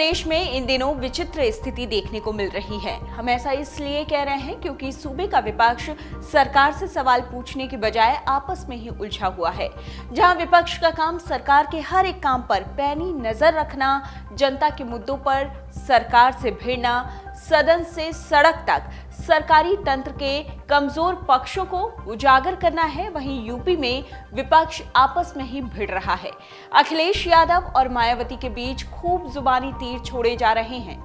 प्रदेश में इन दिनों विचित्र स्थिति देखने को मिल रही है। हम ऐसा इसलिए कह रहे हैं क्योंकि सूबे का विपक्ष सरकार से सवाल पूछने की बजाय आपस में ही उलझा हुआ है। जहां विपक्ष का काम सरकार के हर एक काम पर पैनी नजर रखना, जनता के मुद्दों पर सरकार से भिड़ना, सदन से सड़क तक सरकारी तंत्र के कमजोर पक्षों को उजागर करना है, वहीं यूपी में विपक्ष आपस में ही भिड़ रहा है। अखिलेश यादव और मायावती के बीच खूब जुबानी तीर छोड़े जा रहे हैं।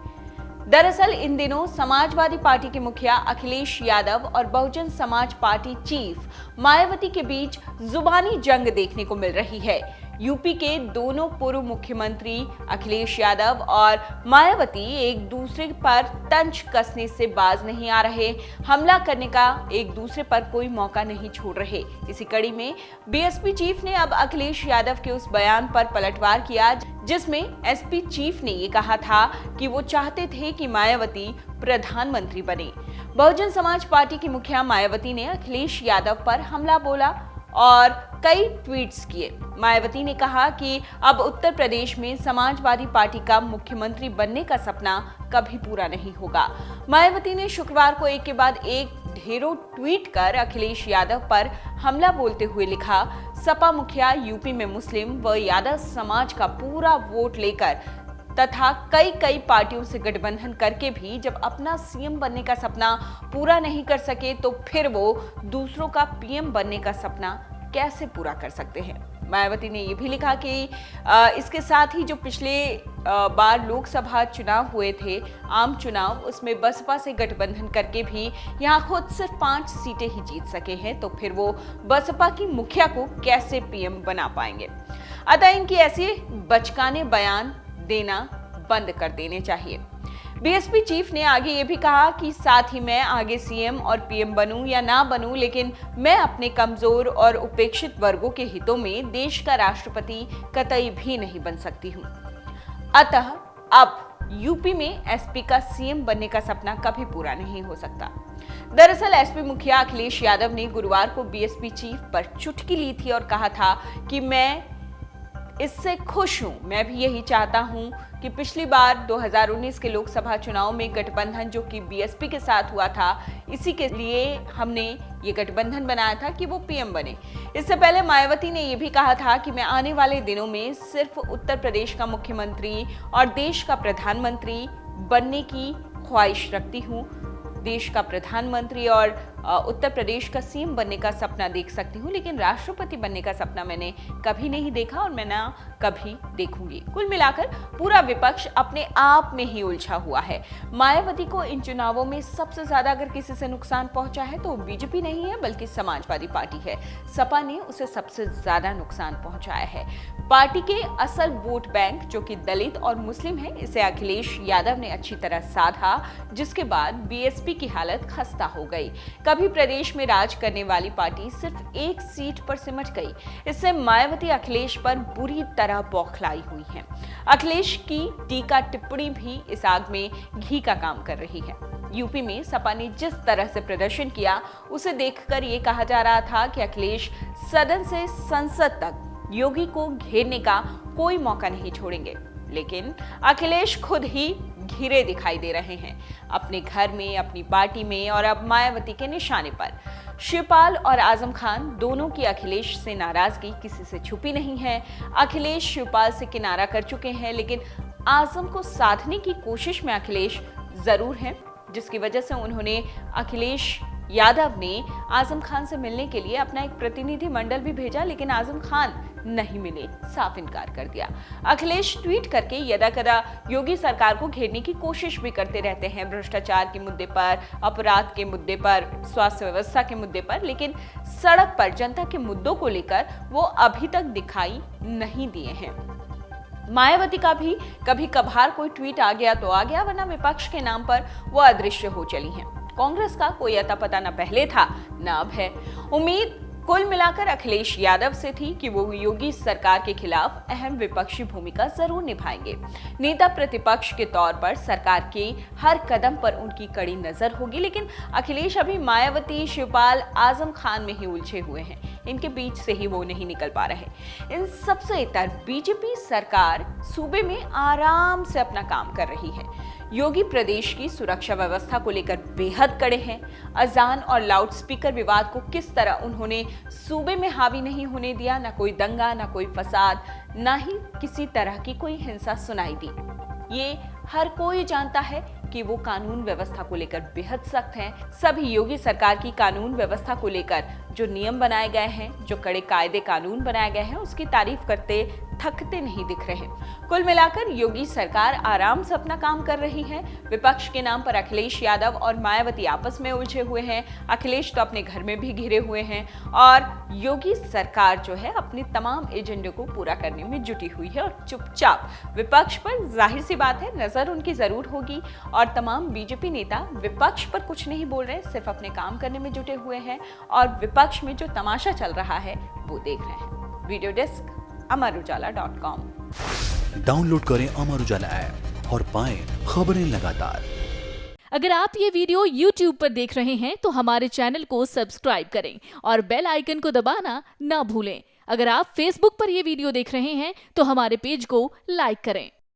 दरअसल इन दिनों समाजवादी पार्टी के मुखिया अखिलेश यादव और बहुजन समाज पार्टी चीफ मायावती के बीच जुबानी जंग देखने को मिल रही है। यूपी के दोनों पूर्व मुख्यमंत्री अखिलेश यादव और मायावती एक दूसरे पर तंज कसने से बाज नहीं आ रहे, हमला करने का एक दूसरे पर कोई मौका नहीं छोड़ रहे। इसी कड़ी में बीएसपी चीफ ने अब अखिलेश यादव के उस बयान पर पलटवार किया जिसमें एसपी चीफ ने ये कहा था कि वो चाहते थे कि मायावती प्रधानमंत्री बने। बहुजन समाज पार्टी की मुखिया मायावती ने अखिलेश यादव पर हमला बोला और कई ट्वीट्स किए। मायावती ने कहा कि अब उत्तर प्रदेश में समाजवादी पार्टी का मुख्यमंत्री बनने का सपना कभी पूरा नहीं होगा। मायावती ने शुक्रवार को एक के बाद एक ढेरों ट्वीट कर अखिलेश यादव पर हमला बोलते हुए लिखा, सपा मुखिया यूपी में मुस्लिम व यादव समाज का पूरा वोट लेकर तथा कई पार्टियों से गठबंधन करके भी जब अपना सीएम बनने का सपना पूरा नहीं कर सके तो फिर वो दूसरों का पीएम बनने का सपना कैसे पूरा कर सकते हैं। मायावती ने ये भी लिखा कि इसके साथ ही जो पिछले बार लोकसभा चुनाव हुए थे, आम चुनाव, उसमें बसपा से गठबंधन करके भी यहाँ खुद सिर्फ 5 सीटें ही जीत सके हैं, तो फिर वो बसपा की मुखिया को कैसे पीएम बना पाएंगे। अतः इनकी ऐसे बचकाने बयान देना बंद कर देने चाहिए। बीएसपी चीफ ने आगे ये भी कहा कि साथ ही मैं आगे सीएम और पीएम बनूं या ना बनूं, लेकिन मैं अपने कमजोर और उपेक्षित वर्गों के हितों में देश का राष्ट्रपति कतई भी नहीं बन सकती हूं। अतः अब यूपी में एसपी का सीएम बनने का सपना कभी पूरा नहीं हो सकता। दरअसल एसपी मुखिया अखिलेश यादव ने गुरुवार को बीएसपी चीफ पर चुटकी ली थी और कहा था कि मैं इससे खुश हूं। मैं भी यही चाहता हूं कि पिछली बार 2019 के लोकसभा चुनाव में गठबंधन जो कि बीएसपी के साथ हुआ था, इसी के लिए हमने ये गठबंधन बनाया था कि वो पीएम बने। इससे पहले मायावती ने ये भी कहा था कि मैं आने वाले दिनों में सिर्फ उत्तर प्रदेश का मुख्यमंत्री और देश का प्रधानमंत्री बनने की ख्वाहिश रखती हूं। देश का प्रधानमंत्री और उत्तर प्रदेश का सीएम बनने का सपना देख सकती हूँ, लेकिन राष्ट्रपति बनने का सपना मैंने कभी नहीं देखा और मैं ना कभी देखूंगी। कुल मिलाकर पूरा विपक्ष अपने आप में ही उलझा हुआ है। मायावती को इन चुनावों में सबसे ज्यादा अगर किसी से नुकसान पहुंचा है तो बीजेपी नहीं है बल्कि समाजवादी पार्टी है। सपा ने उसे सबसे ज्यादा नुकसान पहुंचाया है। पार्टी के असल वोट बैंक जो कि दलित और मुस्लिम है, इसे अखिलेश यादव ने अच्छी तरह साधा, जिसके बाद बीएसपी की हालत खस्ता हो गई। कभी प्रदेश में राज करने वाली पार्टी सिर्फ एक सीट पर सिमट गई। इससे मायावती अखिलेश पर बुरी तरह बौखलाई हुई है। अखिलेश की टीका टिप्पणी भी इस आग में घी का काम कर रही है। यूपी में सपा ने जिस तरह से प्रदर्शन किया, उसे देखकर ये कहा जा रहा था कि अखिलेश सदन से संसद तक योगी को घेरने का कोई मौका नहीं छोड़ेंगे, लेकिन अखिलेश खुद ही घिरे दिखाई दे रहे हैं, अपने घर में, अपनी पार्टी में और अब मायावती के निशाने पर। शिवपाल और आजम खान दोनों की अखिलेश से नाराजगी किसी से छुपी नहीं है। अखिलेश शिवपाल से किनारा कर चुके हैं, लेकिन आजम को साधने की कोशिश में अखिलेश जरूर हैं, जिसकी वजह से उन्होंने अखिलेश यादव ने आजम खान से मिलने के लिए अपना एक प्रतिनिधि मंडल भी भेजा, लेकिन आजम खान नहीं मिले, साफ इनकार कर दिया। अखिलेश ट्वीट करके यदाकदा योगी सरकार को घेरने की कोशिश भी करते रहते हैं, भ्रष्टाचार के मुद्दे पर, अपराध के मुद्दे पर, स्वास्थ्य व्यवस्था के मुद्दे पर, लेकिन सड़क पर जनता के मुद्दों को लेकर वो अभी तक दिखाई नहीं दिए हैं। मायावती का भी कभी कभार कोई ट्वीट आ गया तो आ गया, वरना विपक्ष के नाम पर वो अदृश्य हो चली हैं। कांग्रेस का कोई अता पता न पहले था न अब है। उम्मीद कुल मिलाकर अखिलेश यादव से थी कि वो योगी सरकार के खिलाफ अहम विपक्षी भूमिका जरूर निभाएंगे। नेता प्रतिपक्ष के तौर पर सरकार के हर कदम पर उनकी कड़ी नजर होगी, लेकिन अखिलेश अभी मायावती, शिवपाल, आजम खान में ही उलझे हुए हैं। इनके बीच से ही वो नहीं निकल पा रहे। इन सबसे इतर बीजेपी सरकार सूबे में आराम से अपना काम कर रही है। योगी प्रदेश की सुरक्षा व्यवस्था को लेकर बेहद कड़े हैं। अजान और लाउडस्पीकर विवाद को किस तरह उन्होंने सूबे में हावी नहीं होने दिया, ना कोई दंगा, ना कोई फसाद, ना ही किसी तरह की कोई हिंसा सुनाई दी। ये हर कोई जानता है कि वो कानून व्यवस्था को लेकर बेहद सख्त हैं। सभी योगी सरकार की कानून व्यवस्था को लेकर जो नियम बनाए गए हैं, जो कड़े कायदे कानून बनाए गए हैं, उसकी तारीफ करते थकते नहीं दिख रहे। कुल मिलाकर योगी सरकार आराम से अपना काम कर रही है। विपक्ष के नाम पर अखिलेश यादव और मायावती आपस में उलझे हुए हैं। अखिलेश तो अपने घर में भी घिरे हुए हैं और योगी सरकार जो है अपने तमाम एजेंडे को पूरा करने में जुटी हुई है और चुपचाप विपक्ष पर जाहिर सी बात है नजर उनकी जरूर होगी। और तमाम बीजेपी नेता विपक्ष पर कुछ नहीं बोल रहे, सिर्फ अपने काम करने में जुटे हुए हैं और विपक्ष में जो तमाशा चल रहा है वो देख रहे हैं। Video desk amarujala.com। डाउनलोड करें अमर उजाला ऐप और पाएं खबरें लगातार। अगर आप ये वीडियो YouTube पर देख रहे हैं तो हमारे चैनल को सब्सक्राइब करें और बेल आइकन को दबाना ना भूलें। अगर आप Facebook पर ये वीडियो देख रहे हैं तो हमारे पेज को लाइक करें।